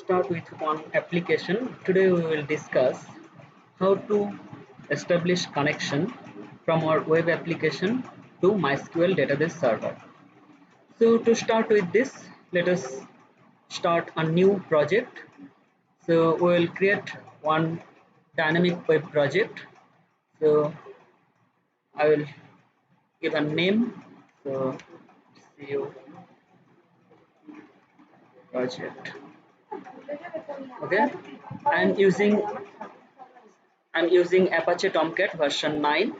start with one application. Today we will discuss how to establish connection from our web application to MySQL database server. So to start with this, let us start a new project. So we will create one dynamic web project. So I will give a name. So CO project. Okay. I'm using I'm using Apache Tomcat version 9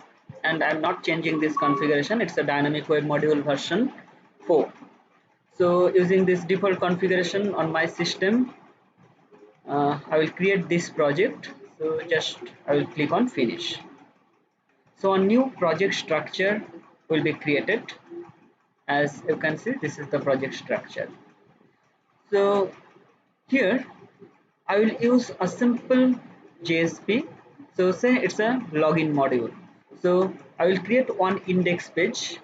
and I'm not changing this configuration. It's a dynamic web module version 4. So using this default configuration on my system, I will create this project. So just I will click on finish. So a new project structure will be created. As you can see, this is the project structure. So here I will use a simple JSP. So say it's a login module. So I will create one index page,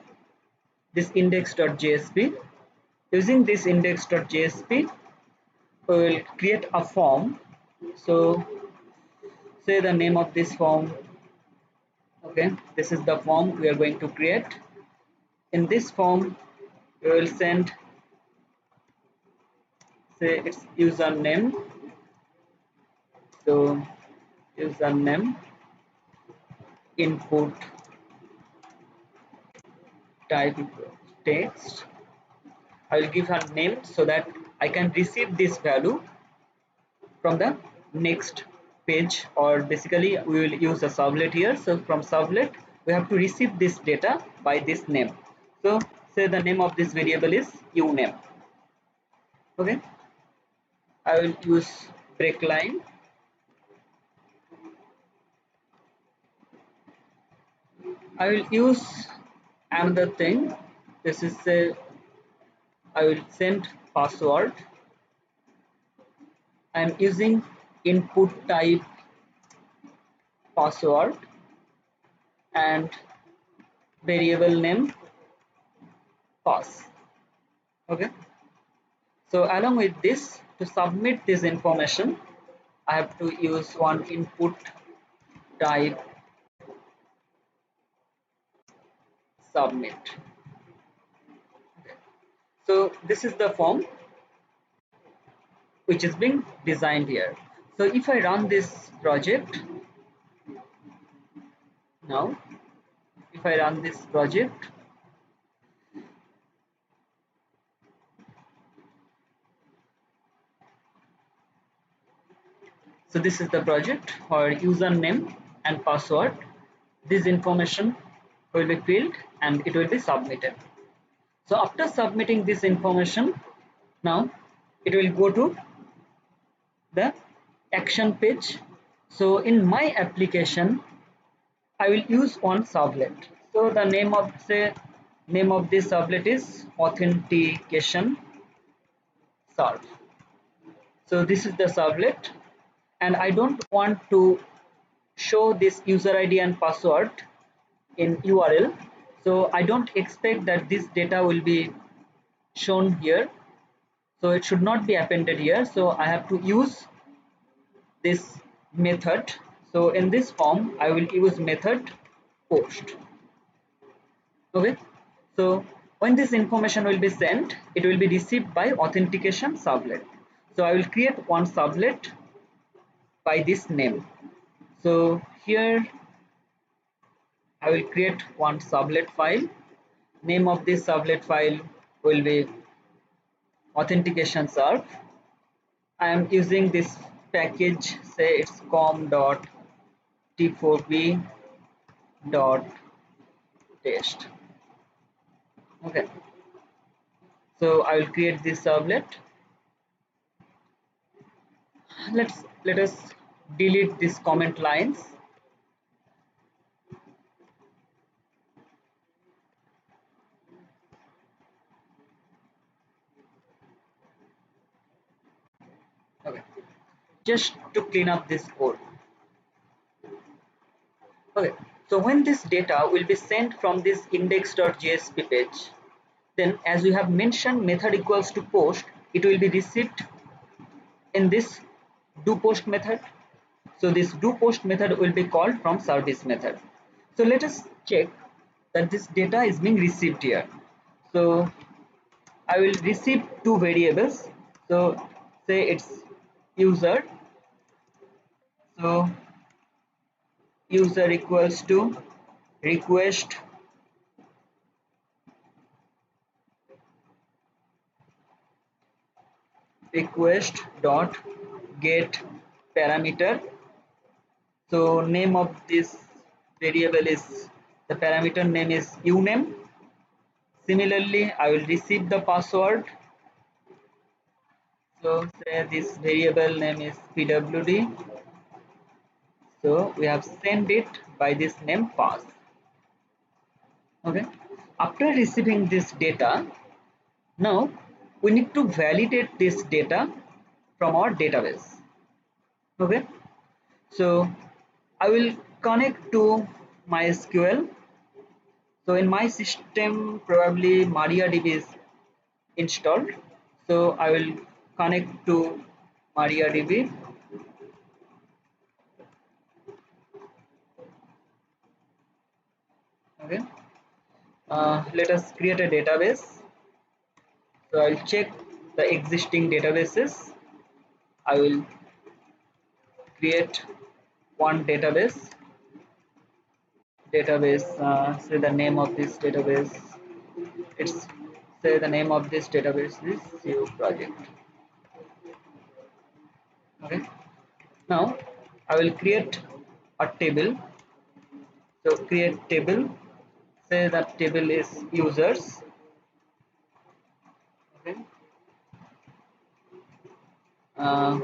this index.jsp. Using this index.jsp, we will create a form. So say the name of this form. Okay, this is the form we are going to create. In this form, we will send, say it's username. So username input type text. I will give her name so that I can receive this value from the next page, or basically we will use a servlet here. So from servlet we have to receive this data by this name. So say the name of this variable is uname. Okay, I will use break line. I will use another thing. This is a I will send password. I am using input type password and variable name pass. Okay, so along with this, to submit this information, I have to use one input type submit. So this is the form which is being designed here. So if I run this project now, if I run this project, so this is the project for username and password. This information will be filled and it will be submitted. So after submitting this information, now it will go to the action page. So in my application, I will use one servlet. So the name of this servlet is authentication serve. So this is the servlet, and I don't want to show this user ID and password in URL. So I don't expect that this data will be shown here. So it should not be appended here. So I have to use this method. So in this form, I will use method post. Okay. So when this information will be sent, it will be received by authentication servlet. So I will create one servlet by this name. So here I will create one servlet file. Name of this servlet file will be authentication serve. I am using this package, say it's com.t4b.test. Okay, so I will create this servlet. Let us delete these comment lines. Okay, just to clean up this code. Okay, so when this data will be sent from this index.jsp page, then as we have mentioned method equals to post, it will be received in this do post method. So this do post method will be called from service method. So let us check that this data is being received here. So I will receive two variables. So say it's user. So user equals to request dot get parameter. So name of this variable is, the parameter name is uname. Similarly, I will receive the password. So say this variable name is pwd. So we have sent it by this name pass. Okay. After receiving this data, now we need to validate this data from our database. Okay. So I will connect to MySQL. So in my system, probably MariaDB is installed. So I will connect to MariaDB. Okay. Let us create a database. So I'll check the existing databases. I will create one database. Say the name of this database, it's say the name of this database is CU project. Okay. Now I will create a table. So create table. Say that table is users. Okay. uh,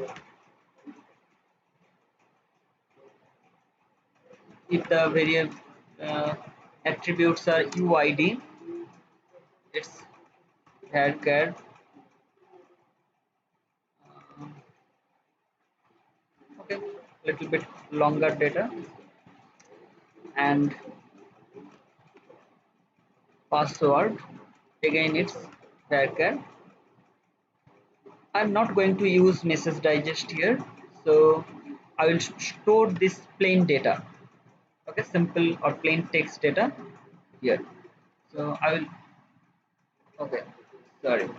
if the variable attributes are uid, it's varchar. Okay, little bit longer data. And password, again it's varchar. I'm not going to use message digest here, so I will store this plain data. Okay, simple or plain text data here. So I will, okay, sorry.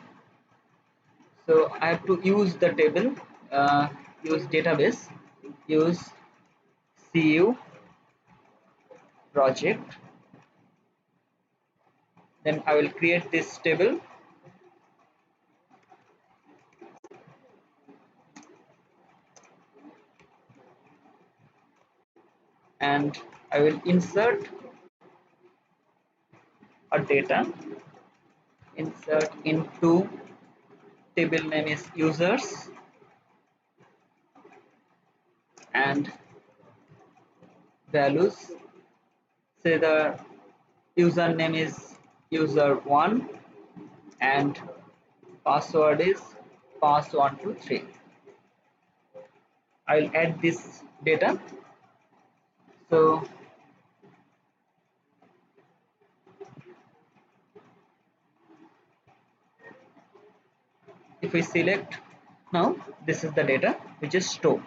So I have to use the table, use database, use CU project. Then I will create this table and I will insert a data, insert into table name is users, and values. Say the username is user1 and password is pass123. I'll add this data. So if we select, now this is the data which is stored.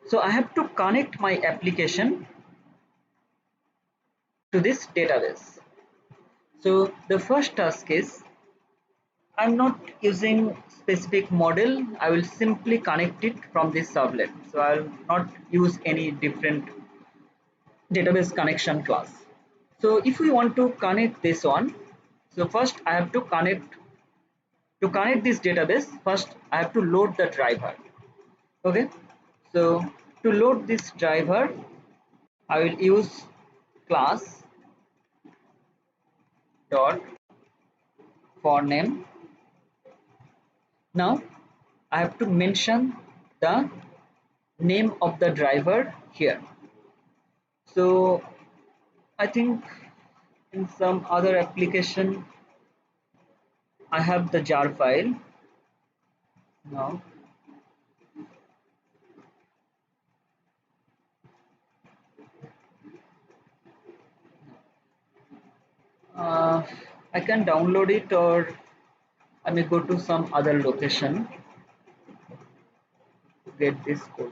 So I have to connect my application to this database. So the first task is, I'm not using specific model. I will simply connect it from this servlet. So I will not use any different database connection class. So if we want to connect this one, so first I have to connect this database. First I have to load the driver. Okay. So to load this driver, I will use class dot for name. Now I have to mention the name of the driver here. So I think in some other application I have the jar file. Now uh, I can download it, or I may go to some other location. get this code.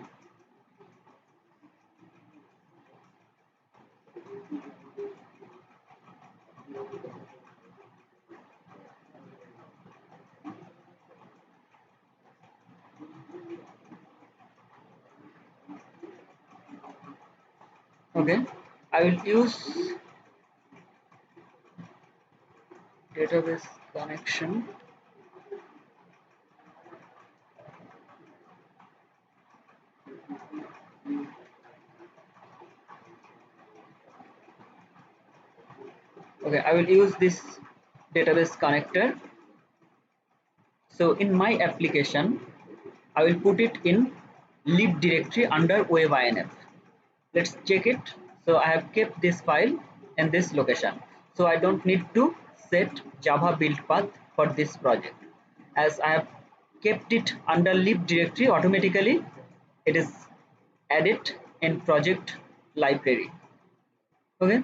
Okay, I will use database connection. Okay, I will use this database connector. So in my application, I will put it in lib directory under web-inf. Let's check it. So I have kept this file in this location. So I don't need to set Java build path for this project. As I have kept it under lib directory, automatically it is added in project library. Okay.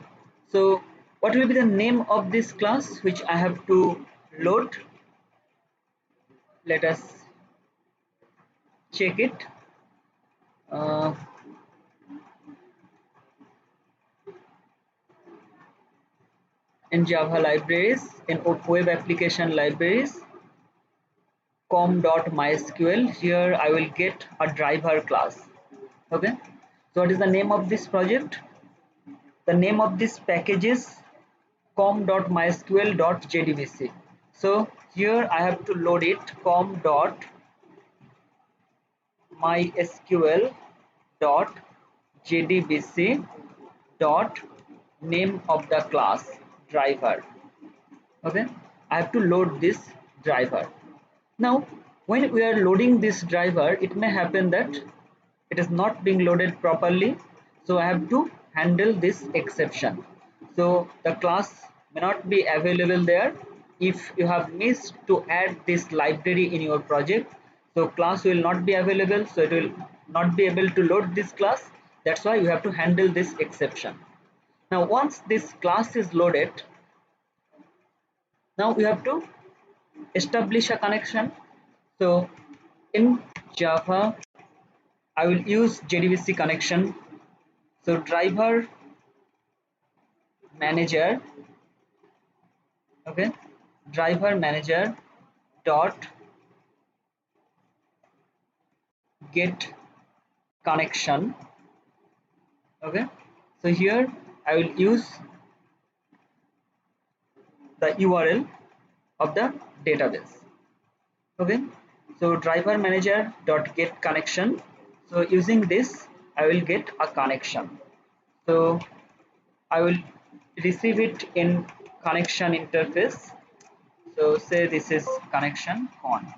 So what will be the name of this class which I have to load? Let us check it. Uh, in Java libraries, in web application libraries, com.mysql, here I will get a driver class. Okay, so what is the name of this project? The name of this package is com.mysql.jdbc. So here I have to load it com.mysql.jdbc dot name of the class driver. Okay, I have to load this driver. Now when we are loading this driver, it may happen that it is not being loaded properly, so I have to handle this exception. So the class may not be available there. If you have missed to add this library in your project, so class will not be available, so it will not be able to load this class. That's why you have to handle this exception. Now once this class is loaded, now we have to establish a connection. So in Java, I will use JDBC connection. So driver manager, okay, driver manager dot get connection. Okay, so here I will use the URL of the database. Okay, so driver manager dot get connection. So using this I will get a connection. So I will receive it in connection interface. So say this is connection con.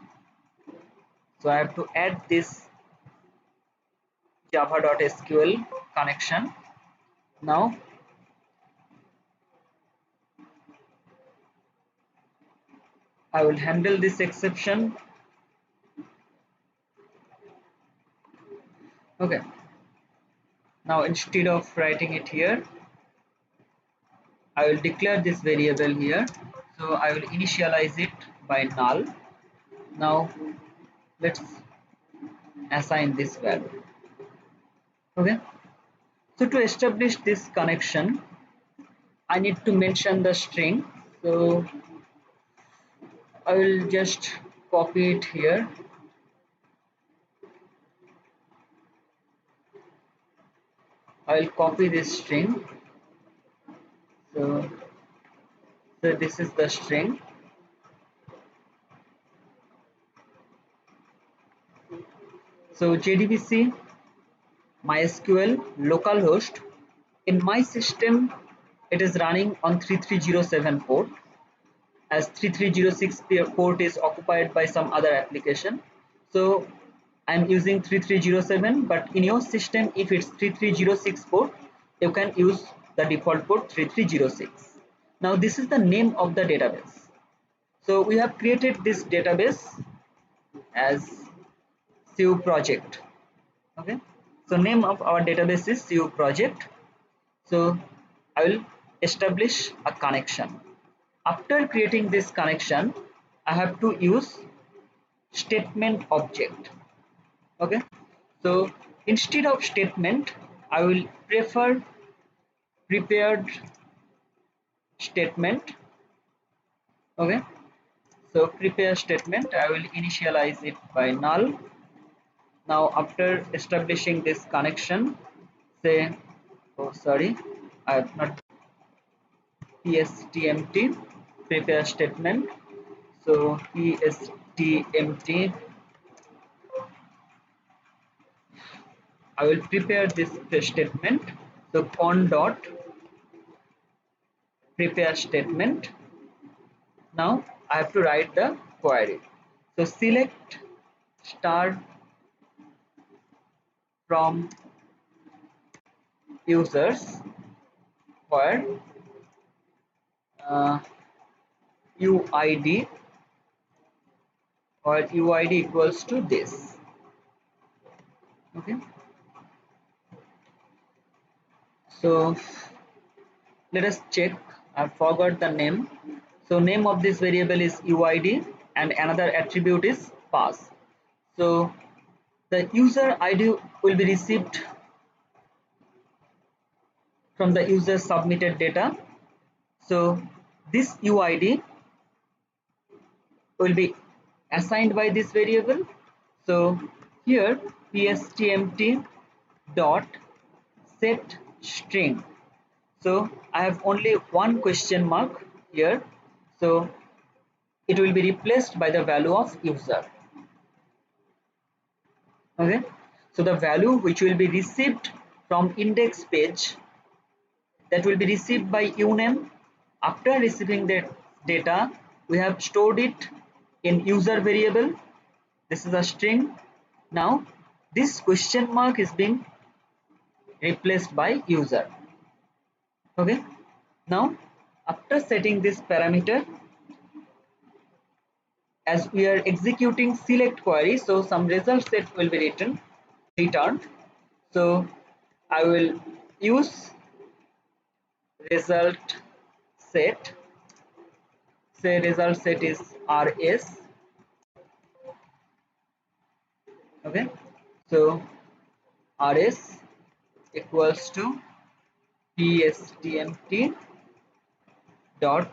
So I have to add this java.sql connection. Now I will handle this exception. Okay, now instead of writing it here, I will declare this variable here. So I will initialize it by null. Now let's assign this value. Okay, so to establish this connection, I need to mention the string. So I will just copy it here. I will copy this string. So, this is the string. So JDBC MySQL localhost. In my system, it is running on 3307 port, as 3306 port is occupied by some other application. So I'm using 3307, but in your system, if it's 3306 port, you can use the default port 3306. Now this is the name of the database. So we have created this database as CU project. Okay, so name of our database is CU project. So I will establish a connection. After creating this connection, I have to use statement object. Okay, So instead of statement, I will prefer prepared statement. Okay, so prepare statement, I will initialize it by null. Now after establishing this connection, say, oh sorry, I have not pstmt prepare statement. So pstmt, I will prepare this statement. So con dot prepare statement. Now I have to write the query. So select star from users where uh, UID or UID equals to this. Okay, so let us check. I forgot the name. So name of this variable is UID and another attribute is pass. So the user ID will be received from the user submitted data. So this UID will be assigned by this variable. So here pstmt dot set string. So I have only one question mark here. So it will be replaced by the value of user. Okay. So the value which will be received from index page, that will be received by uname. After receiving the data, we have stored it in user variable. This is a string. Now this question mark is being replaced by user. Okay. Now after setting this parameter, as we are executing select query, so some result set will be returned. So I will use result set. Say result set is rs. Okay, so rs equals to pstmt dot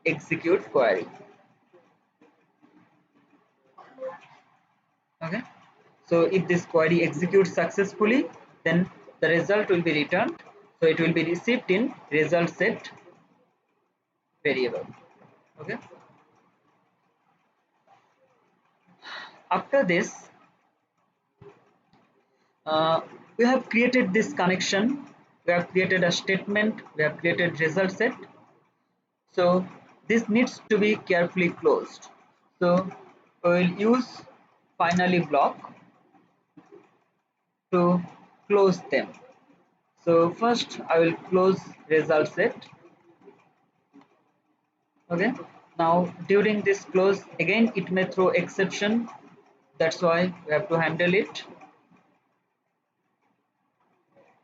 execute query. Okay, so if this query executes successfully, then the result will be returned. So it will be received in result set variable. Okay, after this, we have created this connection, we have created a statement, we have created result set. So this needs to be carefully closed. So we will use finally block to close them. So first I will close result set. Okay, now during this close, again it may throw exception, that's why we have to handle it.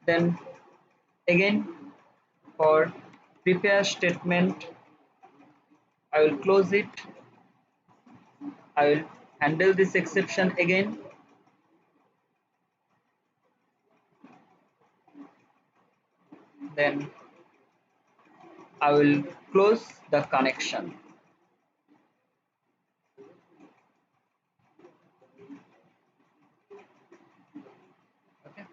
Then again for prepare statement, I will close it. I will handle this exception again. Then I will close the connection. Okay.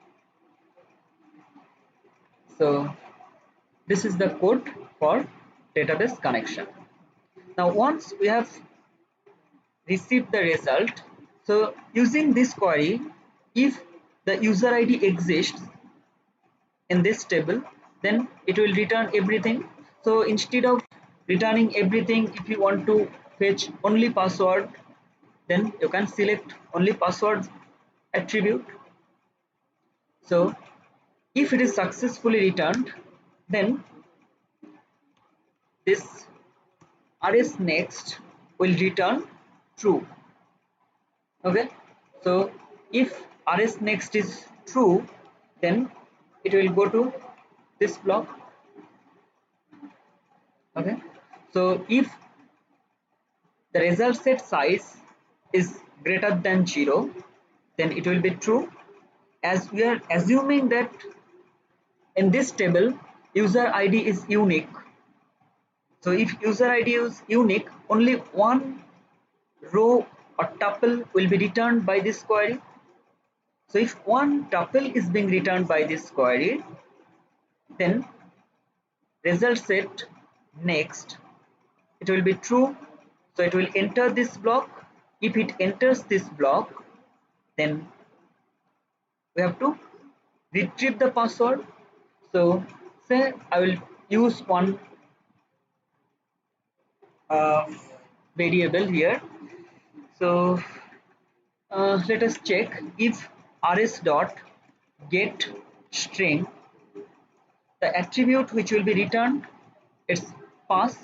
So this is the code for database connection. Now once we have received the result, so using this query, if the user ID exists in this table, then it will return everything. So instead of returning everything, if you want to fetch only password, then you can select only password attribute. So if it is successfully returned, then this rs next will return true. Okay, so if rs next is true, then it will go to this block. Okay, so if the result set size is greater than 0, then it will be true, as we are assuming that in this table user ID is unique. So if user ID is unique, only one row or tuple will be returned by this query. So if one tuple is being returned by this query, then result set next, it will be true. So it will enter this block. If it enters this block, then we have to retrieve the password. So say I will use one uh, variable here. So let us check if rs dot get string, the attribute which will be returned, it's pass.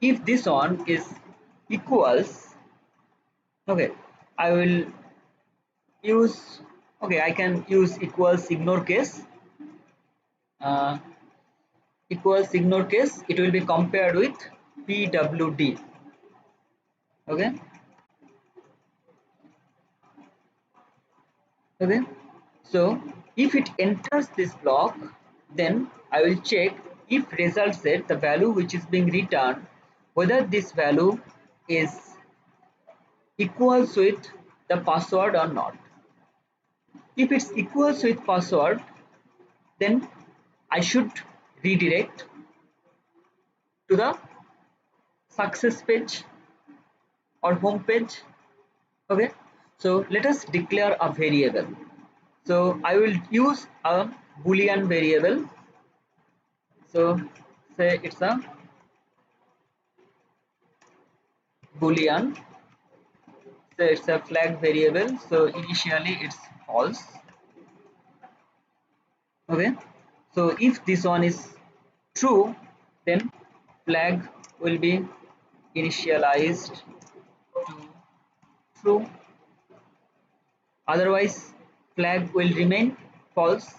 If this one is equals, okay, I will use, okay, I can use equals ignore case. uh, Equals ignore case, it will be compared with pwd. Okay, okay, so if it enters this block, then I will check if result set the value which is being returned, whether this value is equals with the password or not. If it's equals with password, then I should redirect to the success page or home page. Okay, so let us declare a variable. So I will use a boolean variable. So say it's a boolean, say it's a flag variable, so initially it's false. Okay, so if this one is true, then flag will be initialized to true, otherwise flag will remain false.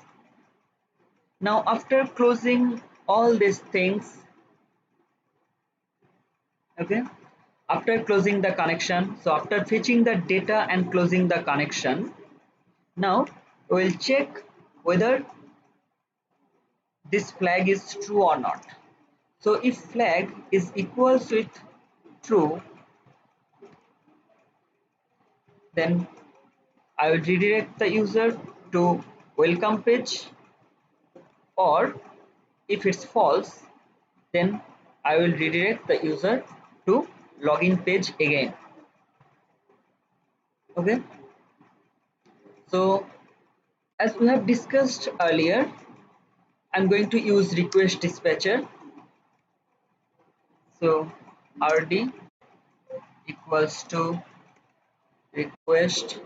Now after closing all these things, okay, after closing the connection, so after fetching the data and closing the connection, now we will check whether this flag is true or not. So if flag is equals with true, then I will redirect the user to welcome page, or if it's false, then I will redirect the user to login page again. Okay, so as we have discussed earlier, I'm going to use request dispatcher. So rd equals to request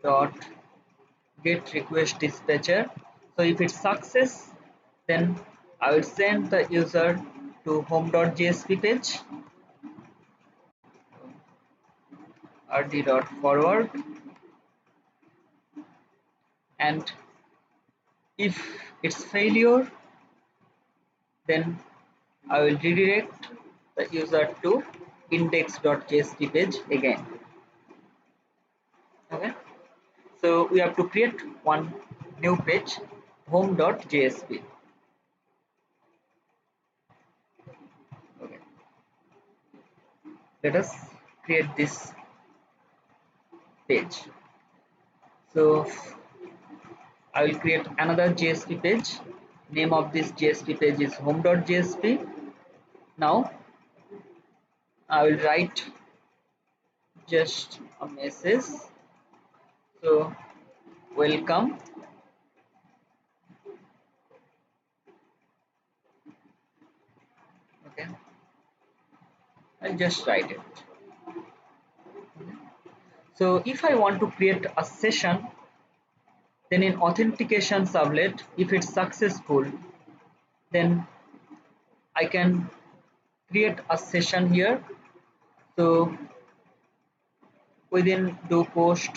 dot get request dispatcher. So if it's success, then I will send the user to home.jsp page, rd.forward, and if it's failure, then I will redirect the user to index.jsp page again. Okay, so we have to create one new page, home.jsp. Okay, let us create this page. So I will create another JSP page. Name of this JSP page is home.jsp. Now I will write just a message. So welcome. Okay, I'll just write it. So if I want to create a session, then in authentication servlet, if it's successful, then I can create a session here. So within do post,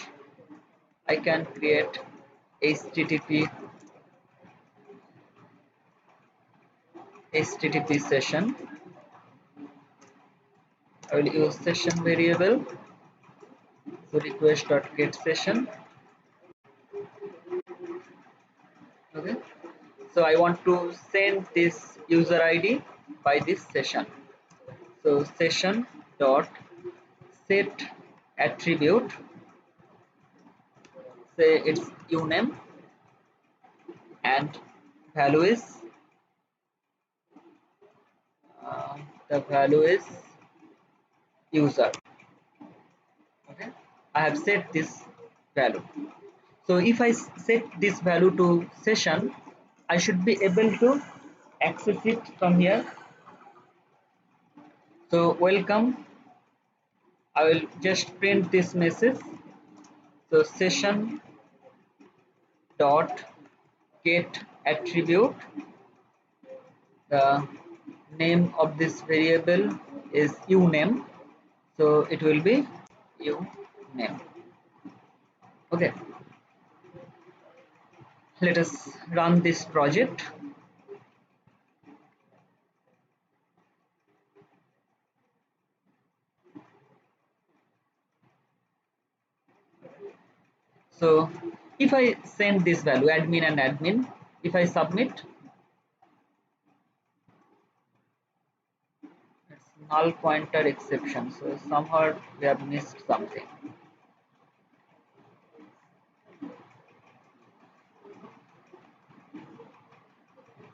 I can create http session. I will use session variable. So request.get session. Okay. So I want to send this user ID by this session. So session dot set attribute, say it's uname, and value is uh, the value is user. Okay, I have set this value. So if I set this value to session, I should be able to access it from here. So welcome, I will just print this message. So session dot get attribute, the name of this variable is uname, so it will be uname. Okay, let us run this project. So if I send this value admin and admin, if I submit, it's null pointer exception, so somehow we have missed something.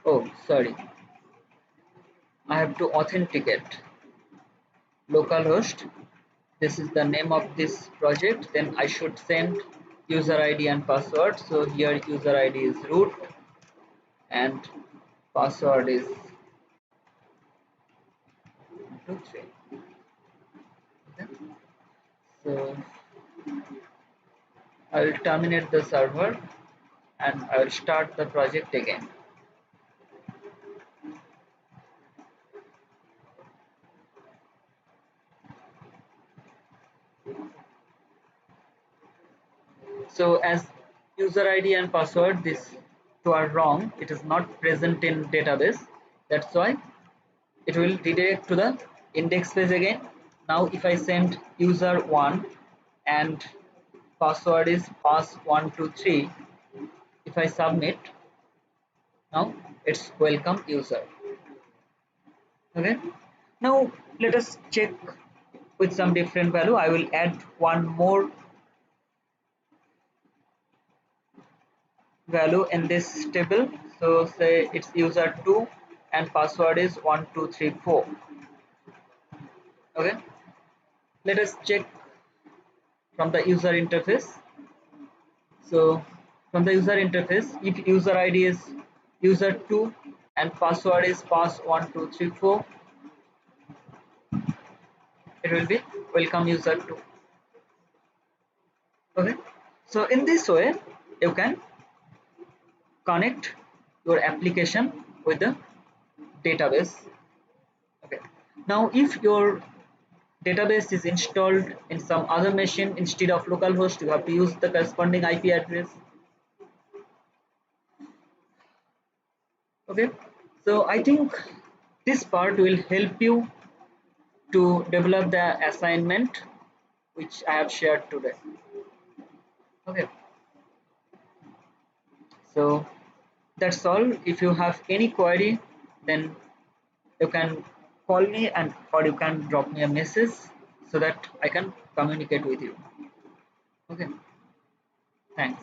Oh, sorry, I have to authenticate. Localhost, this is the name of this project, then I should send user ID and password. So here user ID is root and password is 123. Okay. So I will terminate the server and I will start the project again. So as user ID and password, these two are wrong, it is not present in database, that's why it will redirect to the index page again. Now if I send user1 and password is pass123, if I submit, now it's welcome user. Okay, now let us check with some different value. I will add one more value in this table. So say it's user2 and password is 1234. Okay, let us check from the user interface. So from the user interface, if user ID is user2 and password is pass1234, it will be welcome user2. Okay, so in this way you can connect your application with the database. Okay, now if your database is installed in some other machine instead of localhost, you have to use the corresponding IP address. Okay, so I think this part will help you to develop the assignment which I have shared today. Okay, so that's all. If you have any query, then you can call me and or you can drop me a message so that I can communicate with you. Okay, thanks.